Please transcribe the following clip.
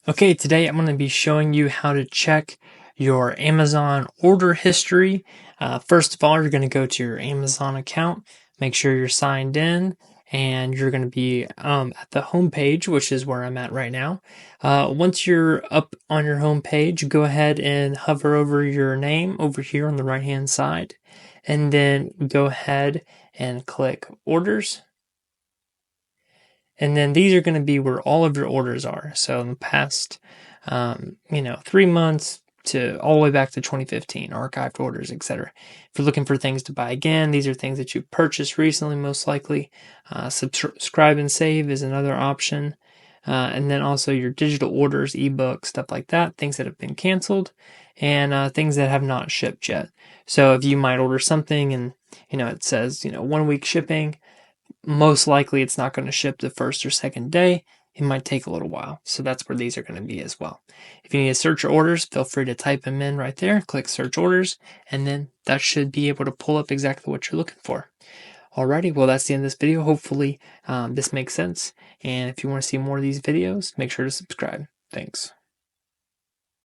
Okay, today I'm going to be showing you how to check your Amazon order history. First of all, you're going to go to your Amazon account, make sure you're signed in, and you're going to be at the home page, which is where I'm at right now. Once you're up on your home page, go ahead and hover over your name over here on the right hand side, and then go ahead and click orders. And then these are going to be where all of your orders are. So in the past, 3 months to all the way back to 2015, archived orders, etc. If you're looking for things to buy again, these are things that you purchased recently, most likely. Subscribe and save is another option. And then also your digital orders, ebook, stuff like that, things that have been canceled, and things that have not shipped yet. So if you might order something and it says 1 week shipping, most likely it's not going to ship the first or second day. It might take a little while. So that's where these are going to be as well. If you need to search your orders, feel free to type them in right there. Click search orders, and then that should be able to pull up exactly what you're looking for. Alrighty, well, that's the end of this video. Hopefully this makes sense. And if you want to see more of these videos, make sure to subscribe. Thanks.